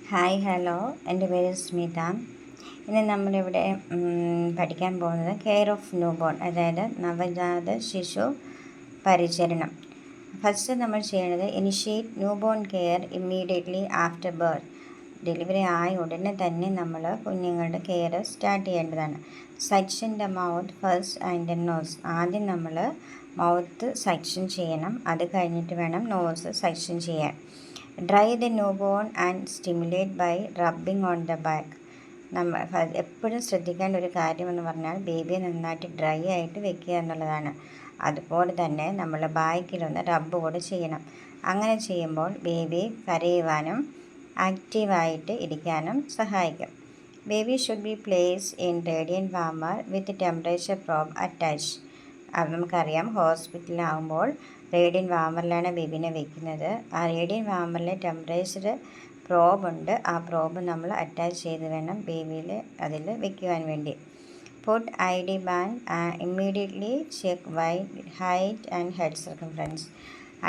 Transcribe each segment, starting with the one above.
Hi hello, എൻ്റെ പേര് സ്മിത. ഇന്ന് നമ്മളിവിടെ പഠിക്കാൻ പോകുന്നത് കെയർ ഓഫ് ന്യൂ ബോൺ, അതായത് നവജാത ശിശു പരിചരണം. ഫസ്റ്റ് നമ്മൾ ചെയ്യേണ്ടത് initiate new born care immediately after birth. Delivery ആയ ഉടനെ തന്നെ നമ്മൾ കുഞ്ഞുങ്ങളുടെ കെയർ സ്റ്റാർട്ട് ചെയ്യേണ്ടതാണ്. Suction the mouth first and nose. ആദ്യം നമ്മൾ മൗത്ത് സക്ഷൻ ചെയ്യണം, അത് കഴിഞ്ഞിട്ട് വേണം നോസ് സക്ഷൻ ചെയ്യാൻ. Dry the new born and stimulate by rubbing on the back. നമ്മൾ എപ്പോഴും ശ്രദ്ധിക്കേണ്ട ഒരു കാര്യമെന്ന് പറഞ്ഞാൽ ബേബിയെ നന്നായിട്ട് ഡ്രൈ ആയിട്ട് വെക്കുക എന്നുള്ളതാണ്. അതുപോലെ തന്നെ നമ്മൾ ബാക്കിലൊന്ന് റബ്ബ് കൂടെ ചെയ്യണം. അങ്ങനെ ചെയ്യുമ്പോൾ ബേബി കരയുവാനും ആക്റ്റീവായിട്ട് ഇരിക്കാനും സഹായിക്കും. Baby should be placed in radiant warmer with temperature probe attach. അത് നമുക്കറിയാം, ഹോസ്പിറ്റലിലാവുമ്പോൾ റേഡിയൻറ്റ് വാർമറിലാണ് ബേബിനെ വെക്കുന്നത്. ആ റേഡിയൻറ്റ് വാർമറിലെ ടെമ്പറേച്ചർ പ്രോബുണ്ട്, ആ പ്രോബ് നമ്മൾ അറ്റാച്ച് ചെയ്ത് വേണം ബേബിയിൽ അതിൽ വെക്കുവാൻ വേണ്ടി. Put ID band immediately check height and head circumference.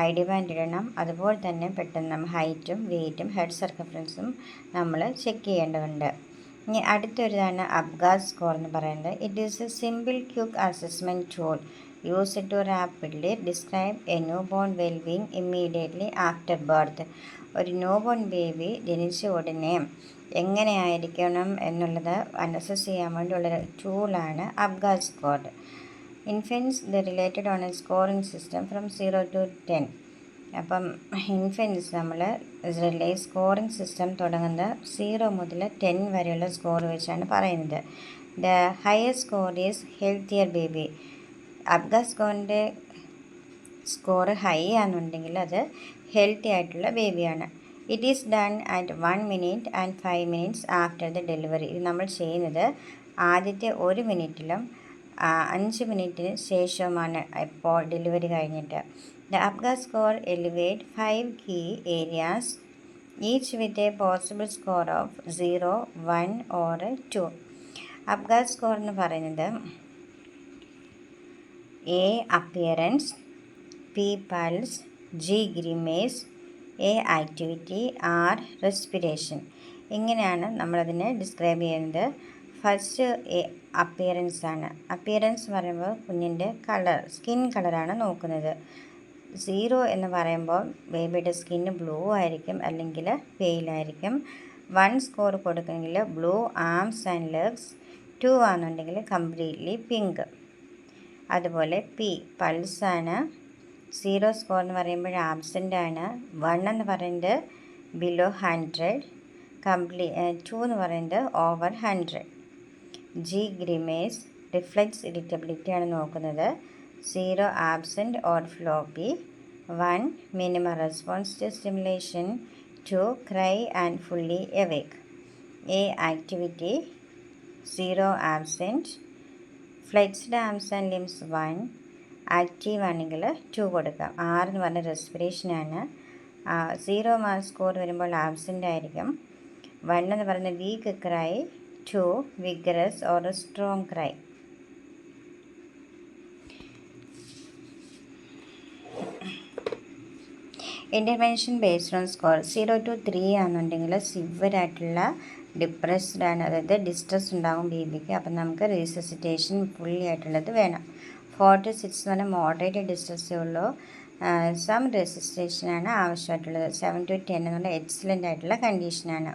ID band ഇടണം, അതുപോലെ തന്നെ പെട്ടെന്ന് ഹൈറ്റും വെയ്റ്റും ഹെഡ് സർക്കംഫറൻസും നമ്മൾ ചെക്ക് ചെയ്യേണ്ടതുണ്ട്. ഇനി അടുത്തൊരിതാണ് അബ്ഗാസ് സ്കോർ എന്ന് പറയുന്നത്. It is a simple quick assessment tool used to rapidly describe a new born wellbeing immediately after birth. ഒരു ന്യൂ ബോൺ ബേബി ജനിച്ച ഉടനെ എങ്ങനെയായിരിക്കണം എന്നുള്ളത് അനസസ് ചെയ്യാൻ വേണ്ടിയുള്ളൊരു ടൂളാണ് Apgar score. Infants the related on a scoring system from 0 to 10. അപ്പം ഇൻഫൻസ് നമ്മൾ സ്കോറിംഗ് സിസ്റ്റം തുടങ്ങുന്നത് 0 മുതൽ 10 വരെയുള്ള സ്കോർ വെച്ചാണ് പറയുന്നത്. The highest score is healthier baby. Apgar സ്കോറിൻ്റെ സ്കോർ ഹൈ ആണെന്നുണ്ടെങ്കിൽ അത് ഹെൽത്തി ആയിട്ടുള്ള ബേബിയാണ്. It is done at 1 minute and 5 minutes after the delivery. ഇത് നമ്മൾ ചെയ്യുന്നത് ആദ്യത്തെ 1 മിനിറ്റിലും 5 മിനിറ്റിന് ശേഷവുമാണ്, ഇപ്പോൾ ഡെലിവറി കഴിഞ്ഞിട്ട്. The Apgar score elevate 5 key areas, each with a possible score of 0, 1 or 2. Apgar score എന്ന് പറയുന്നത് A appearance, P pulse, G grimace, A activity, R respiration. ഇങ്ങനെയാണ് നമ്മളതിനെ ഡിസ്ക്രൈബ് ചെയ്യുന്നത്. ഫസ്റ്റ് അപ്പിയറൻസ് ആണ്. അപ്പിയറൻസ് പറയുമ്പോൾ കുഞ്ഞിൻ്റെ കളർ, സ്കിൻ കളറാണ് നോക്കുന്നത്. 0 എന്ന് പറയുമ്പോൾ ബേബിയുടെ സ്കിന്ന് ബ്ലൂ ആയിരിക്കും, അല്ലെങ്കിൽ പെയിലായിരിക്കും. 1 സ്കോർ കൊടുക്കണമെങ്കിൽ ബ്ലൂ ആംസ് ആൻഡ് ലെഗ്സ്. 2 ആണെന്നുണ്ടെങ്കിൽ കംപ്ലീറ്റ്ലി പിങ്ക്. അതുപോലെ P പൾസാണ്. 0 സ്കോർ എന്ന് പറയുമ്പോൾ ആബ്സെൻ്റ് ആണ്. 1 എന്ന് പറയുന്നത് ബിലോ 100, 2 എന്ന് പറയുന്നത് over 100. G grimace reflex irritability ആണ് നോക്കുന്നത്. 0 absent or floppy. 1 minimum response to stimulation. 2 cry and fully awake. A activity. 0 absent. Flexed arms and limbs 1. Active ആണെങ്കിൽ 2 കൊടുക്കാം. 6 എന്ന് പറഞ്ഞ റെസ്പിറേഷനാണ്. 0 സ്കോർ വരുമ്പോൾ ആബ്സെൻ്റ് ആയിരിക്കും. 1 എന്ന് പറയുന്ന weak cry. 2 vigorous or strong cry. Intervention based on score 0 to 3 ആണെന്നുണ്ടെങ്കിൽ സിവിയറായിട്ടുള്ള depressed ആണ്, അതായത് ഡിസ്ട്രെസ് ഉണ്ടാകും ബേബിക്ക്. അപ്പം നമുക്ക് റീസസിറ്റേഷൻ ഫുള്ളി ആയിട്ടുള്ളത് വേണം. 4 to 6 എന്ന് പറഞ്ഞാൽ മോഡറേറ്റ് ഡിസ്ട്രെസ്സേ ഉള്ളൂ, സം റെസിസ്റ്റേഷനാണ് ആവശ്യമായിട്ടുള്ളത്. 7 to 10 എന്ന് പറഞ്ഞാൽ എക്സലൻ്റ് ആയിട്ടുള്ള കണ്ടീഷനാണ്.